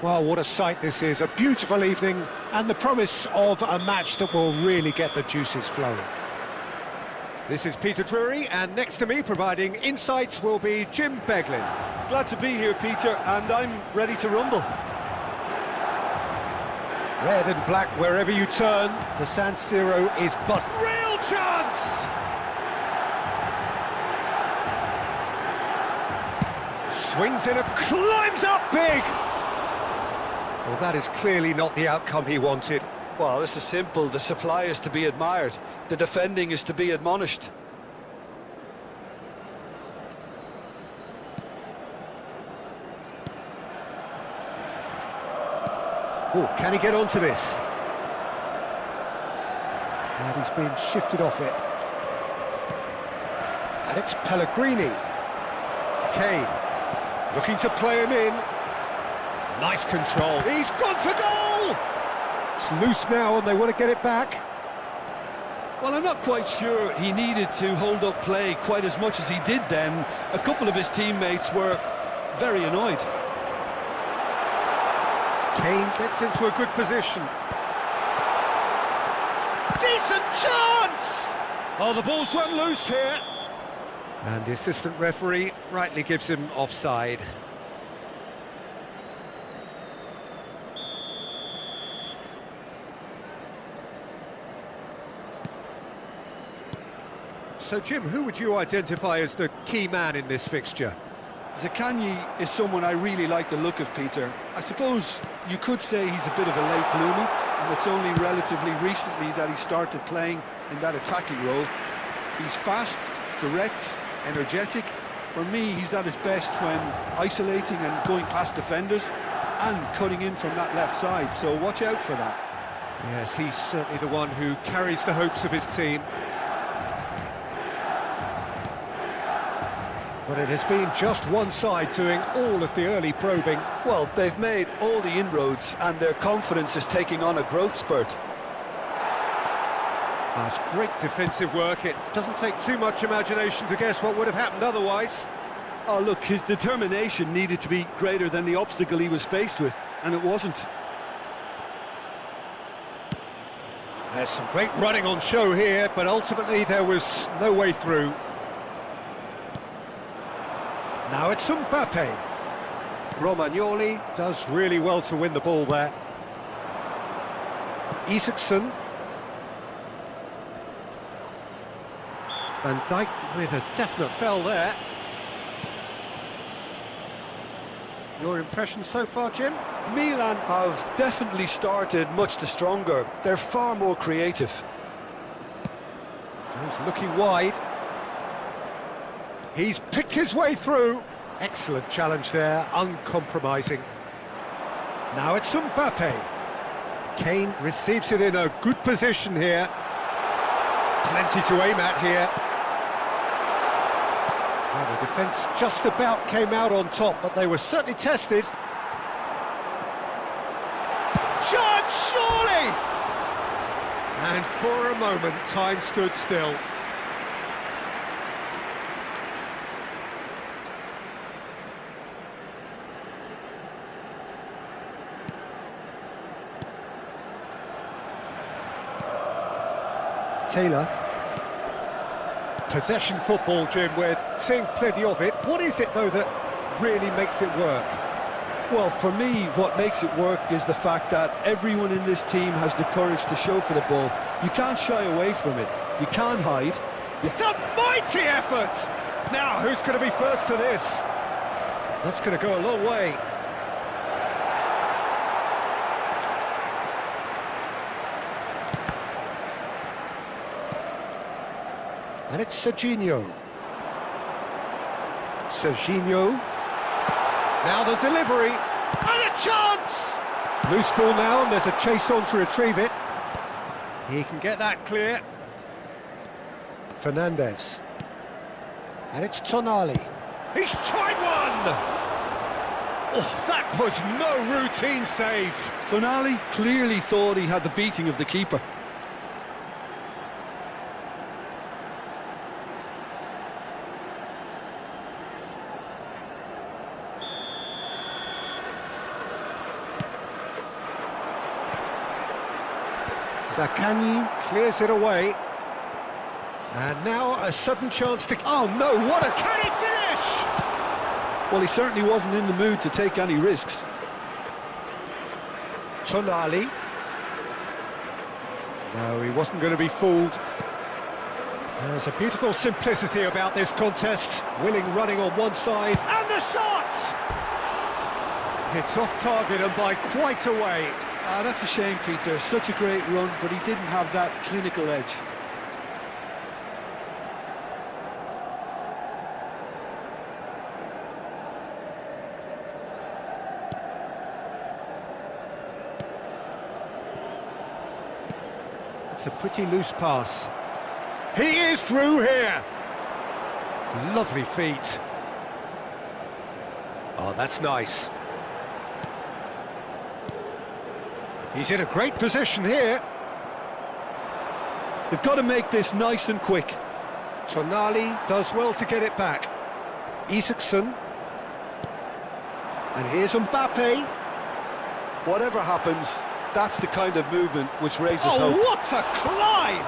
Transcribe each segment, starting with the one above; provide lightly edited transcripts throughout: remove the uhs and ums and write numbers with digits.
Well, what a sight this is. A beautiful evening and the promise of a match that will really get the juices flowing. This is Peter Drury, and next to me providing insights will be Jim Beglin. Glad to be here, Peter, and I'm ready to rumble. Red and black wherever you turn, the San Siro is bust. Real chance! Swings in and climbs up big! Well, that is clearly not the outcome he wanted. Well, this is simple. The supply is to be admired. The defending is to be admonished. Oh, can he get onto this? And he's been shifted off it. And it's Pellegrini. Kane, looking to play him in. Nice control. He's gone for goal! It's loose now and they want to get it back. Well, I'm not quite sure he needed to hold up play quite as much as he did then. A couple of his teammates were very annoyed. Kane gets into a good position. Decent chance! Oh, the ball's run loose here. And the assistant referee rightly gives him offside. So, Jim, who would you identify as the key man in this fixture? Zaccagni is someone I really like the look of, Peter. I suppose you could say he's a bit of a late bloomer, and it's only relatively recently that he started playing in that attacking role. He's fast, direct, energetic. For me, he's at his best when isolating and going past defenders and cutting in from that left side, so watch out for that. Yes, he's certainly the one who carries the hopes of his team. But it has been just one side doing all of the early probing. Well, they've made all the inroads and their confidence is taking on a growth spurt. That's great defensive work. It doesn't take too much imagination to guess what would have happened otherwise. Oh, look, his determination needed to be greater than the obstacle he was faced with, and it wasn't. There's some great running on show here, but ultimately there was no way through. Now it's Mbappe. Romagnoli does really well to win the ball there. Isaacson. Van Dijk with a definite foul there. Your impression so far, Jim? Milan have definitely started much the stronger. They're far more creative. He's looking wide. He's picked his way through. Excellent challenge there, uncompromising. Now it's Mbappe. Kane receives it in a good position here. Plenty to aim at here. Well, the defence just about came out on top, but they were certainly tested. Chance, surely! And for a moment, time stood still. Taylor. Possession football, Jim, we're seeing plenty of it. What is it, though, that really makes it work? Well, for me, what makes it work is the fact that everyone in this team has the courage to show for the ball. You can't shy away from it. You can't hide. It's a mighty effort! Now, who's going to be first to this? That's going to go a long way. And it's Serginho. Serginho. Now the delivery. And a chance! Loose ball now, and there's a chase on to retrieve it. He can get that clear. Fernandez. And it's Tonali. He's tried one! Oh, that was no routine save. Tonali clearly thought he had the beating of the keeper. Zaccagni clears it away. And now a sudden chance to... Oh no, what a... Can he finish? Well, he certainly wasn't in the mood to take any risks. Tonali. No, he wasn't going to be fooled. There's a beautiful simplicity about this contest. Willing running on one side, and the shot! It's off target and by quite a way. Ah, that's a shame, Peter. Such a great run, but he didn't have that clinical edge. It's a pretty loose pass. He is through here. Lovely feet. Oh, that's nice. He's in a great position here. They've got to make this nice and quick. Tonali does well to get it back. Isaacson. And here's Mbappe. Whatever happens, that's the kind of movement which raises hope. Oh, what a climb!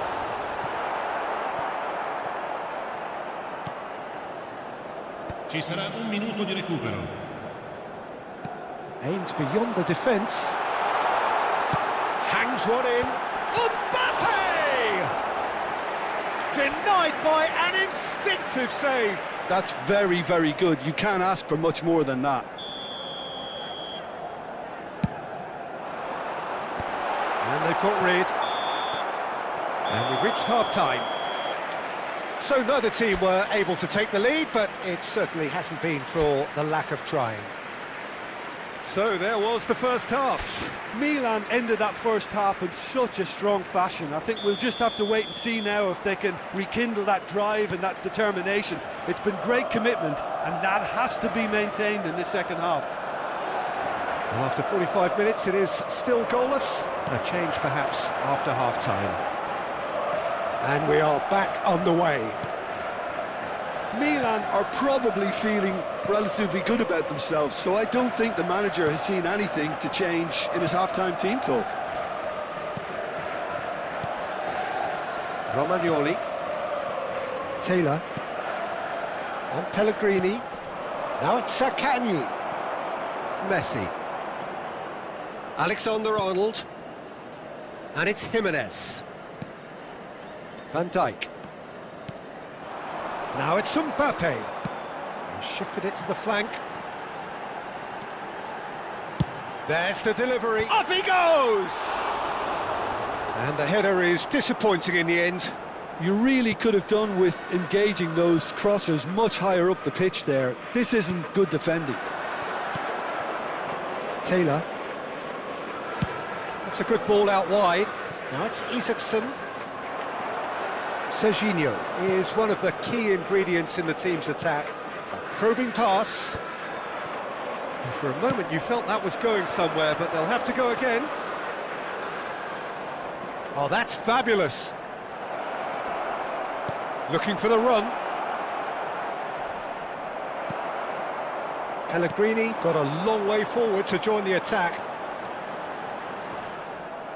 Ci sarà un minuto di recupero. Aimed beyond the defence. Hangs one in. Mbappe! Denied by an instinctive save. That's very, very good. You can't ask for much more than that. And they've got rid. And we've reached half-time. So neither team were able to take the lead, but it certainly hasn't been for the lack of trying. So there was the first half. Milan ended that first half in such a strong fashion. I think we'll just have to wait and see now if they can rekindle that drive and that determination. It's been great commitment, and that has to be maintained in the second half. And after 45 minutes, it is still goalless. A change perhaps after half-time. And we are back on the way. Milan are probably feeling relatively good about themselves, so I don't think the manager has seen anything to change in his half-time team talk. Romagnoli. Taylor. And Pellegrini. Now it's Zaccagni. Messi. Alexander-Arnold. And it's Jimenez. Van Dijk. Now it's Mbappe. He shifted it to the flank. There's the delivery. Up he goes! And the header is disappointing in the end. You really could have done with engaging those crossers much higher up the pitch there. This isn't good defending. Taylor. That's a good ball out wide. Now it's Isaacson. Serginho is one of the key ingredients in the team's attack. A probing pass. And for a moment you felt that was going somewhere, but they'll have to go again. Oh, that's fabulous. Looking for the run. Pellegrini got a long way forward to join the attack.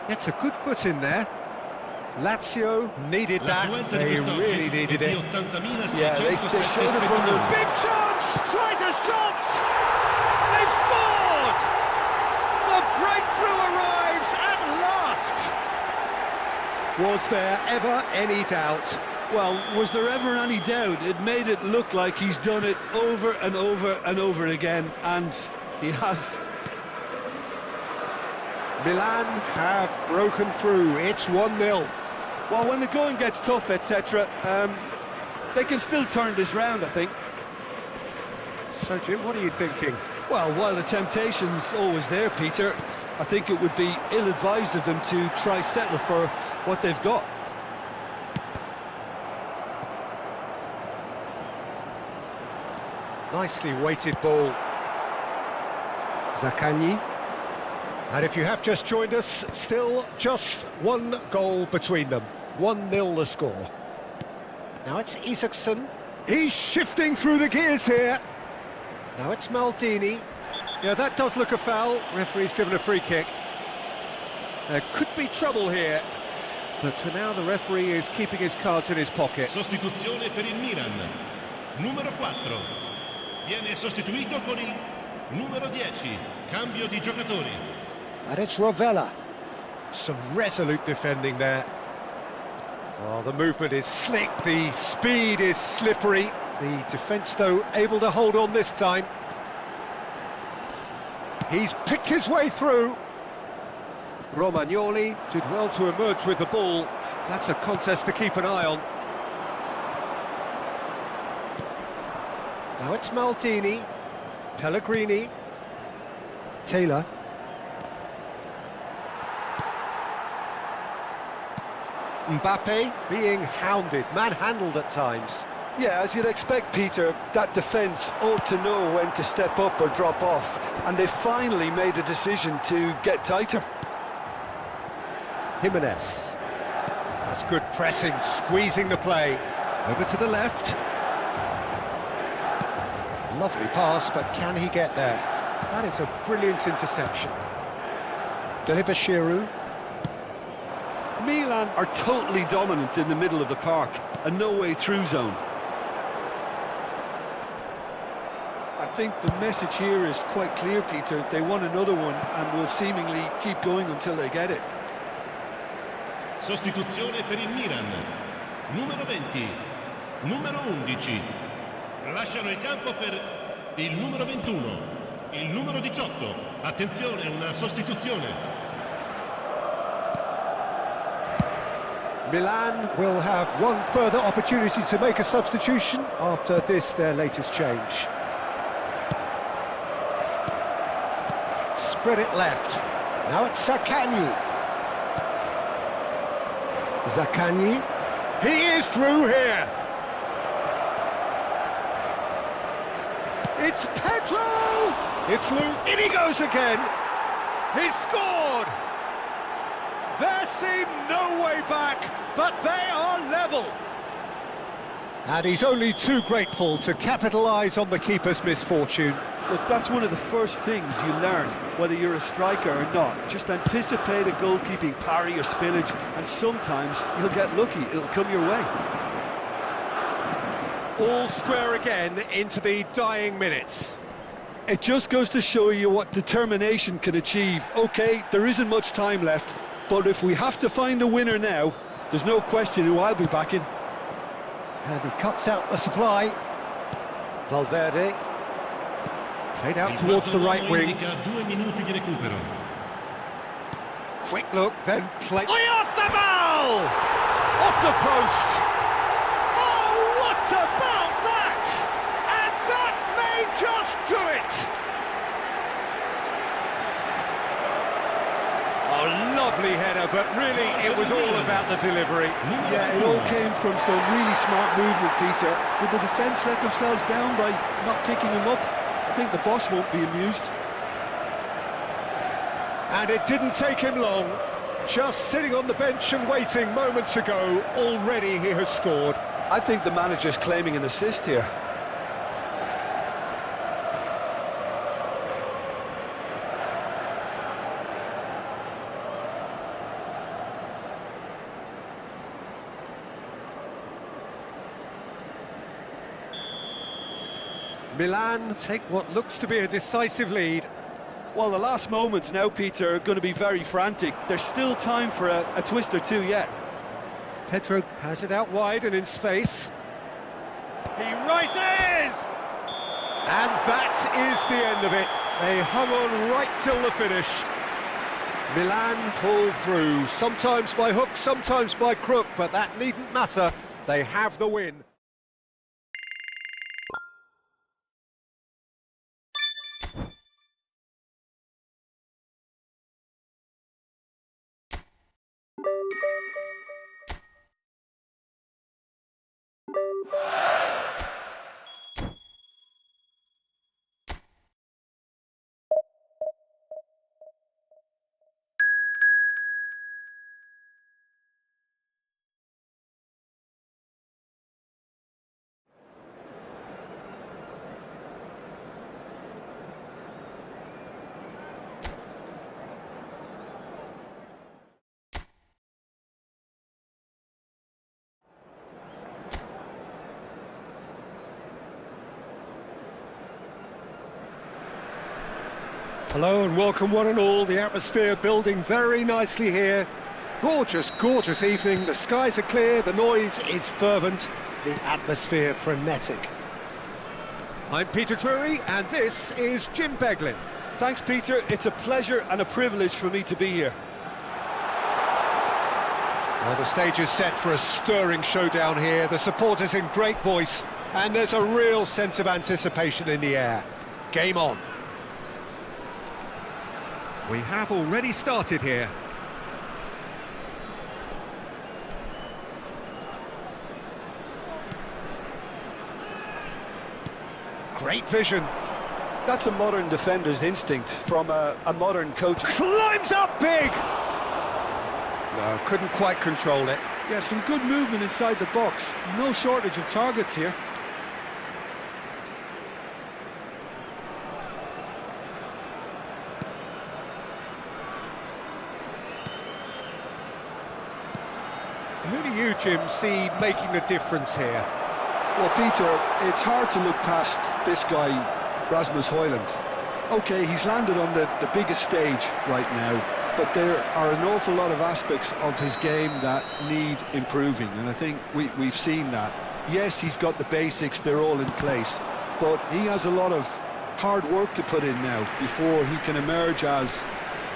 Gets a good foot in there. Lazio needed that. They really needed it. Yeah, they showed it from the... Big chance! Tries a shot! They've scored! The breakthrough arrives at last! Was there ever any doubt? Well, was there ever any doubt? It made it look like he's done it over and over and over again, and he has. Milan have broken through. It's 1-0. Well, when the going gets tough, etc., they can still turn this round, I think. So, Jim, what are you thinking? Well, while the temptation's always there, Peter, I think it would be ill-advised of them to try settle for what they've got. Nicely weighted ball. Zaccagni. And if you have just joined us, still just one goal between them. 1-0 the score. Now it's Isaacson. He's shifting through the gears here. Now it's Maldini. Yeah, that does look a foul. Referee's given a free kick. There could be trouble here. But for now, the referee is keeping his cards in his pocket. Sostituzione per il Milan. Numero 4. Viene sostituito con il numero 10. Cambio di giocatori. And it's Rovella. Some resolute defending there. Oh, the movement is slick, the speed is slippery. The defence, though, able to hold on this time. He's picked his way through. Romagnoli did well to emerge with the ball. That's a contest to keep an eye on. Now it's Maldini, Pellegrini, Taylor. Mbappe being hounded, manhandled at times. Yeah, as you'd expect, Peter, that defence ought to know when to step up or drop off, and they finally made a decision to get tighter. Jimenez. That's good pressing, squeezing the play. Over to the left. Lovely pass, but can he get there? That is a brilliant interception. Delibashiru. Milan are totally dominant in the middle of the park, a no-way-through zone. I think the message here is quite clear, Peter. They want another one and will seemingly keep going until they get it. Sostituzione per il Milan. Numero 20. Numero 11. Lasciano il campo per il numero 21. Il numero 18. Attenzione, una sostituzione. Milan will have one further opportunity to make a substitution after this, their latest change. Spread it left. Now it's Zaccagni. Zaccagni. He is through here. It's Pedro! It's loose. In he goes again. He's scored! There seemed no way back, but they are level. And he's only too grateful to capitalise on the keeper's misfortune. Look, that's one of the first things you learn, whether you're a striker or not. Just anticipate a goalkeeping parry or spillage, and sometimes you'll get lucky, it'll come your way. All square again into the dying minutes. It just goes to show you what determination can achieve. OK, there isn't much time left, but if we have to find a winner now, there's no question who I'll be backing. And he cuts out the supply. Valverde. Played out towards the right wing. 2 minuti di recupero. Quick look, then play. Off the ball! Off the post! Oh, what about that? And that may just do it! Oh, lovely header, but really it was all about the delivery. Yeah, it all came from some really smart movement, Peter. Did the defence let themselves down by not picking him up? I think the boss won't be amused. And it didn't take him long. Just sitting on the bench and waiting moments ago, already he has scored. I think the manager's claiming an assist here. Milan take what looks to be a decisive lead. Well, the last moments now, Peter, are going to be very frantic. There's still time for a twist or two yet. Pedro has it out wide and in space. He rises! And that is the end of it. They hung on right till the finish. Milan pulled through, sometimes by hook, sometimes by crook, but that needn't matter. They have the win. Hello and welcome one and all. The atmosphere building very nicely here. Gorgeous, gorgeous evening. The skies are clear, the noise is fervent, the atmosphere frenetic. I'm Peter Drury and this is Jim Beglin. Thanks, Peter. It's a pleasure and a privilege for me to be here. Well, the stage is set for a stirring showdown here. The supporters in great voice and there's a real sense of anticipation in the air. Game on. We have already started here. Great vision. That's a modern defender's instinct from a modern coach. Climbs up big! No, couldn't quite control it. Yeah, some good movement inside the box. No shortage of targets here. Who do you, Jim, see making the difference here? Well, Peter, it's hard to look past this guy, Rasmus Højlund. OK, he's landed on the biggest stage right now, but there are an awful lot of aspects of his game that need improving, and I think we've seen that. Yes, he's got the basics, they're all in place, but he has a lot of hard work to put in now before he can emerge as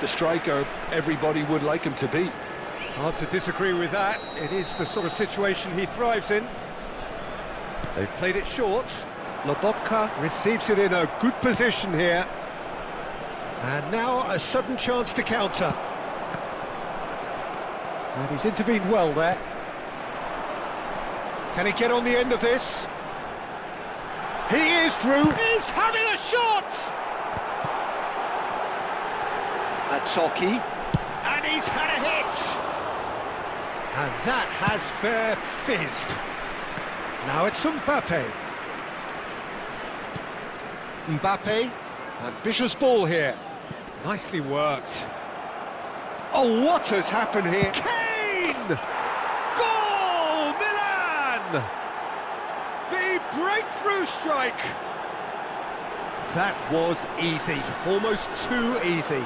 the striker everybody would like him to be. Hard to disagree with that. It is the sort of situation he thrives in. They've played it short. Lobotka receives it in a good position here. And now a sudden chance to counter. And he's intervened well there. Can he get on the end of this? He is through. He's having a shot! Atsoki. And he's had a hit! And that has fair fizzed. Now it's Mbappe. Mbappe, ambitious ball here. Nicely worked. Oh, what has happened here? Kane! Goal, Milan! The breakthrough strike. That was easy, almost too easy.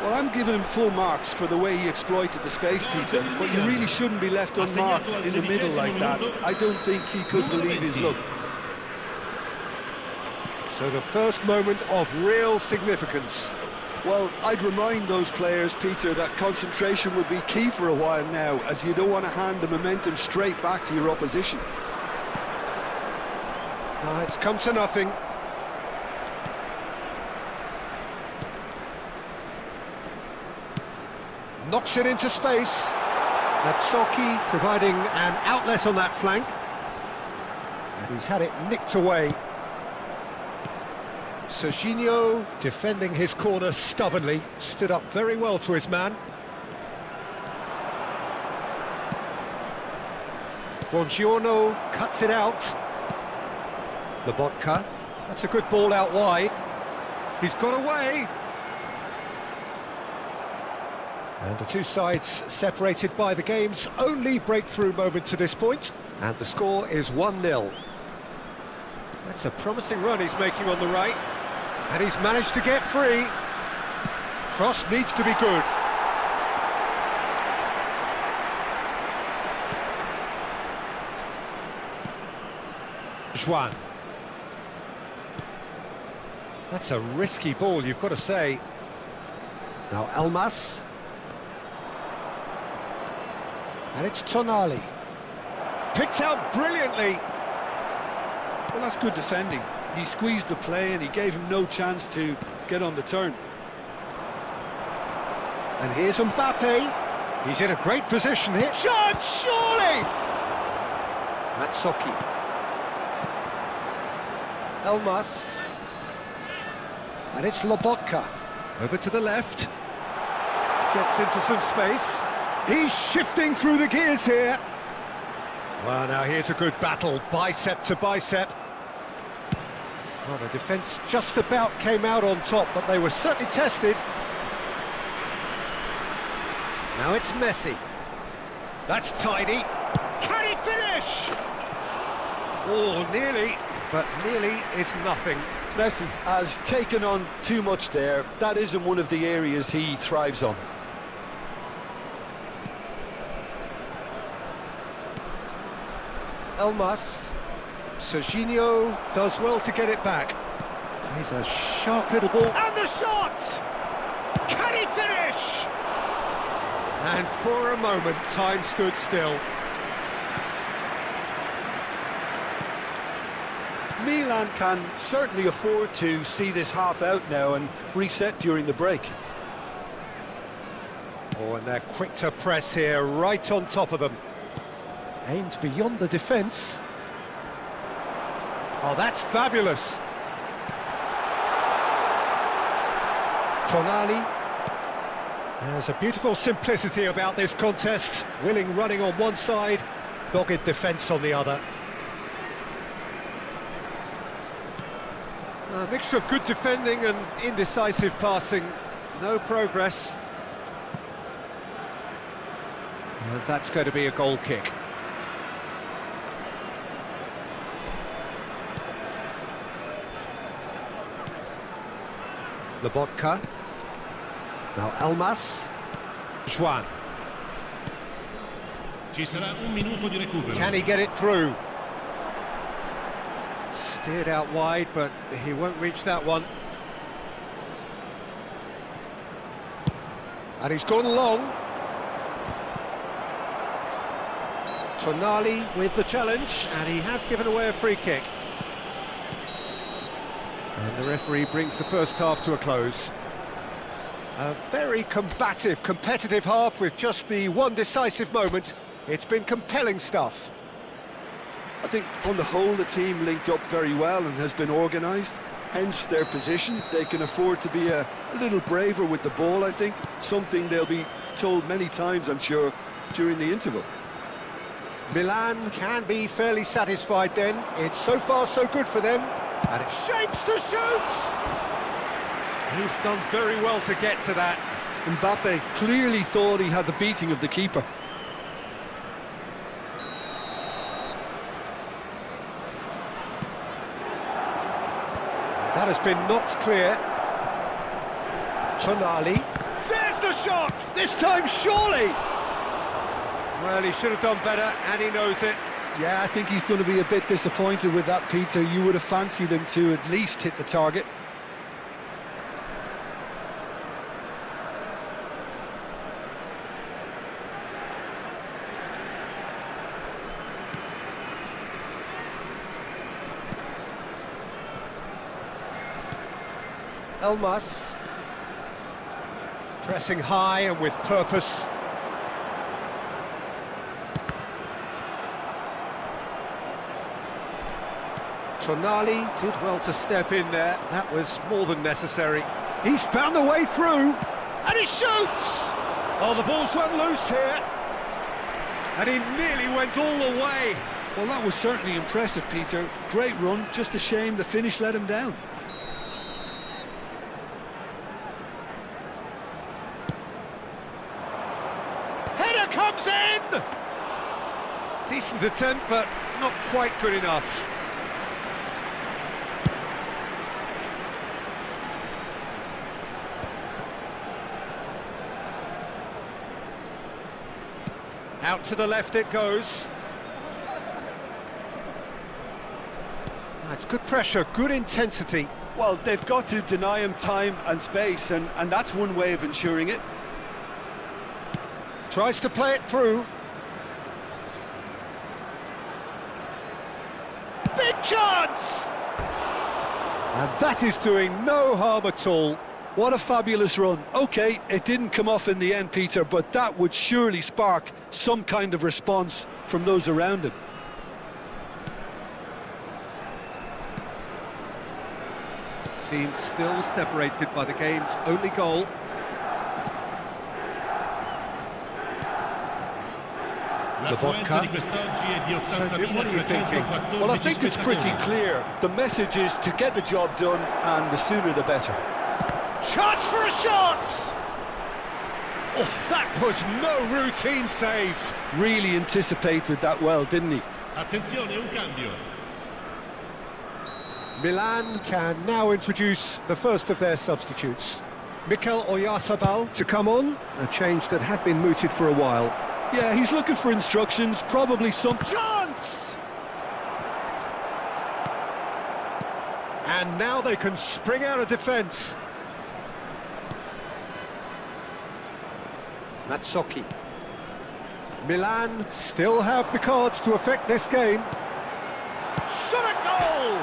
Well, I'm giving him full marks for the way he exploited the space, Peter, but you really shouldn't be left unmarked in the middle like that. I don't think he could believe his luck. So the first moment of real significance. Well, I'd remind those players, Peter, that concentration will be key for a while now, as you don't want to hand the momentum straight back to your opposition. It's come to nothing. Knocks it into space. Atsoki providing an outlet on that flank. And he's had it nicked away. Serginho defending his corner stubbornly. Stood up very well to his man. Buongiorno cuts it out. Lobotka. That's a good ball out wide. He's got away. And the two sides separated by the game's only breakthrough moment to this point. And the score is 1-0. That's a promising run he's making on the right. And he's managed to get free. Cross needs to be good. Juan. That's a risky ball, you've got to say. Now Elmas. And it's Tonali. Picked out brilliantly. Well, that's good defending. He squeezed the play and he gave him no chance to get on the turn. And here's Mbappe. He's in a great position here. Shot, surely! Atsoki. Elmas. And it's Lobotka. Over to the left. Gets into some space. He's shifting through the gears here. Well, now here's a good battle, bicep to bicep. Well, the defence just about came out on top, but they were certainly tested. Now it's Messi. That's tidy. Can he finish? Oh, nearly. but nearly is nothing. Messi has taken on too much there. That isn't one of the areas he thrives on. Elmas. Serginho does well to get it back. He's a sharp little ball. And the shot! Can he finish? And for a moment, time stood still. Milan can certainly afford to see this half out now and reset during the break. Oh, and they're quick to press here, right on top of them. Aimed beyond the defence. Oh, that's fabulous. Tonali. There's a beautiful simplicity about this contest. Willing running on one side, dogged defence on the other. A mixture of good defending and indecisive passing. No progress. And that's going to be a goal kick. Lobotka. Now Elmas. Juan. Ci sarà un minuto di recupero. Can he get it through? Steered out wide, but he won't reach that one. And he's gone long. Tonali with the challenge, and he has given away a free kick. And the referee brings the first half to a close. A very combative, competitive half with just the one decisive moment. It's been compelling stuff. I think on the whole the team linked up very well and has been organised, hence their position. They can afford to be a little braver with the ball, I think, something they'll be told many times, I'm sure, during the interval. Milan can be fairly satisfied then. It's so far so good for them. And it shapes to shoot! He's done very well to get to that. Mbappe clearly thought he had the beating of the keeper. That has been knocked clear. Tonali. There's the shot! This time, surely! Well, he should have done better, and he knows it. Yeah, I think he's going to be a bit disappointed with that, Peter. You would have fancied him to at least hit the target. Elmas. Pressing high and with purpose. Tonali did well to step in there. That was more than necessary. He's found a way through, and he shoots! Oh, the ball's run loose here. And he nearly went all the way. Well, that was certainly impressive, Peter. Great run, just a shame the finish let him down. Header comes in! Decent attempt, but not quite good enough. Out to the left it goes. It's good pressure, good intensity. Well, they've got to deny him time and space, and that's one way of ensuring it. Tries to play it through. Big chance! And that is doing no harm at all. What a fabulous run. OK, it didn't come off in the end, Peter, but that would surely spark some kind of response from those around him. Team still separated by the game's only goal. Lobotka. Sergio, what are you thinking? Well, I think it's pretty clear. The message is to get the job done, and the sooner the better. Chance for a shot! Oh, that was no routine save. Really anticipated that well, didn't he? Attenzione, un cambio. Milan can now introduce the first of their substitutes. Mikel Oyarzabal to come on, a change that had been mooted for a while. Yeah, he's looking for instructions, probably some... Chance! And now they can spring out of defence. Matsocchi. Milan still have the cards to affect this game. Shot a goal!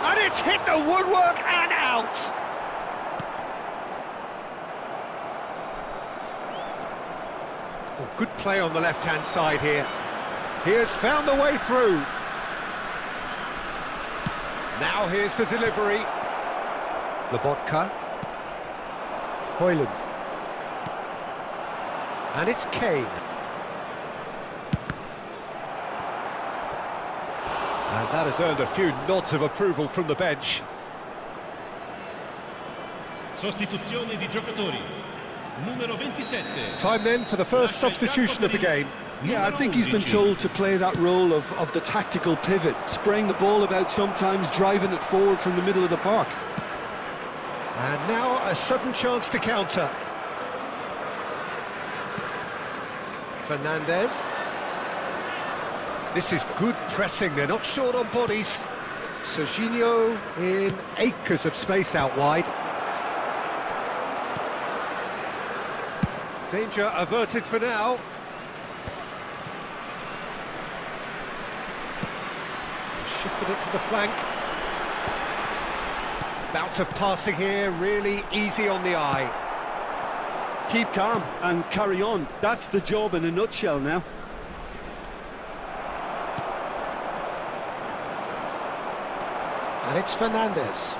And it's hit the woodwork and out! Oh, good play on the left-hand side here. He has found the way through. Now here's the delivery. Lobotka. Højlund. And it's Kane. And that has earned a few nods of approval from the bench. Sostituzione di giocatori. Numero 27. Time then for the first substitution of the game. Yeah, I think he's been told to play that role of the tactical pivot, spraying the ball about sometimes, driving it forward from the middle of the park. And now a sudden chance to counter. Fernandez. This is good pressing, they're not short on bodies. Serginho in acres of space out wide. Danger averted for now. Shifted it to the flank. Bout of passing here, really easy on the eye. Keep calm and carry on. That's the job in a nutshell now. And it's Fernandez.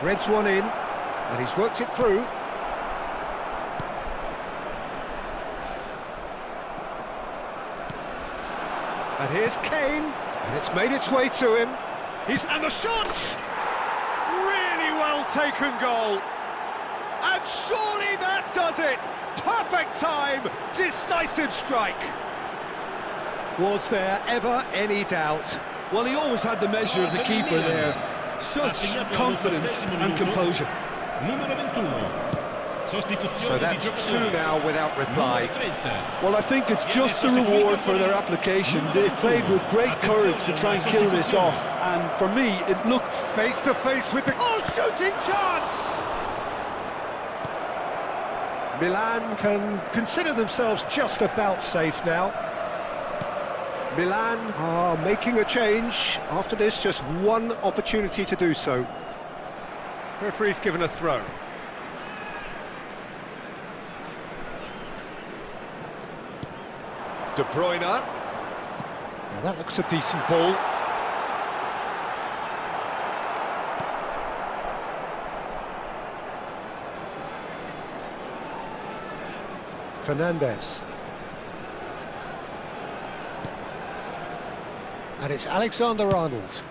Threads one in, and he's worked it through. And here's Kane, and it's made its way to him. And the shot! Really well taken goal. And surely that does it! Perfect time, decisive strike. Was there ever any doubt? Well, he always had the measure of the keeper there. Such confidence and composure. Numero 21. So that's two now without reply. Well, I think it's just the reward for their application. They've played with great courage to try and kill this off. And for me, it looked... Face to face with the... Oh, shooting chance! Milan can consider themselves just about safe now. Milan are making a change. After this, just one opportunity to do so. Referee's given a throw. De Bruyne. Now that looks a decent ball. Fernandez. And it's Alexander-Arnold.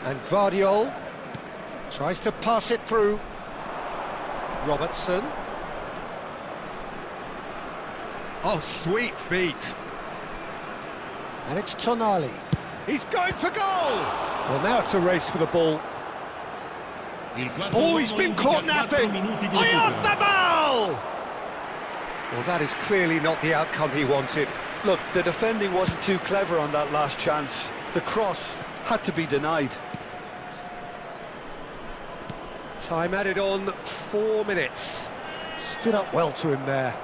And Gvardiol tries to pass it through. Robertson. Oh, sweet feet. And it's Tonali. He's going for goal! Well, now it's a race for the ball. Oh, he's been caught napping! Oyarzabal! Well, that is clearly not the outcome he wanted. Look, the defending wasn't too clever on that last chance. The cross had to be denied. Time added on, 4 minutes. Stood up well to him there.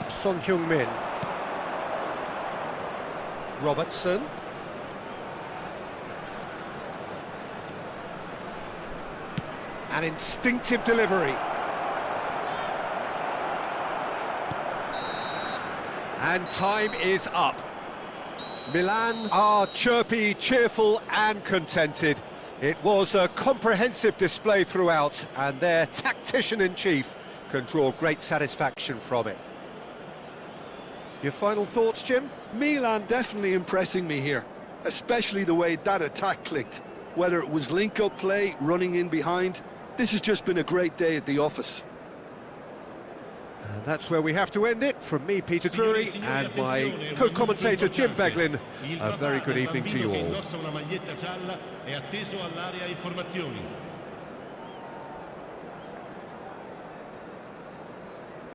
Son Heung-min. Robertson. An instinctive delivery. And time is up. Milan are chirpy, cheerful and contented. It was a comprehensive display throughout, and their tactician-in-chief can draw great satisfaction from it. Your final thoughts, Jim? Milan definitely impressing me here, especially the way that attack clicked. Whether it was link-up play, running in behind, this has just been a great day at the office. And that's where we have to end it. From me, Peter Drury, and my co-commentator Jim Beglin. A very good evening to you all. Indossa una maglietta gialla è atteso all'area informazioni.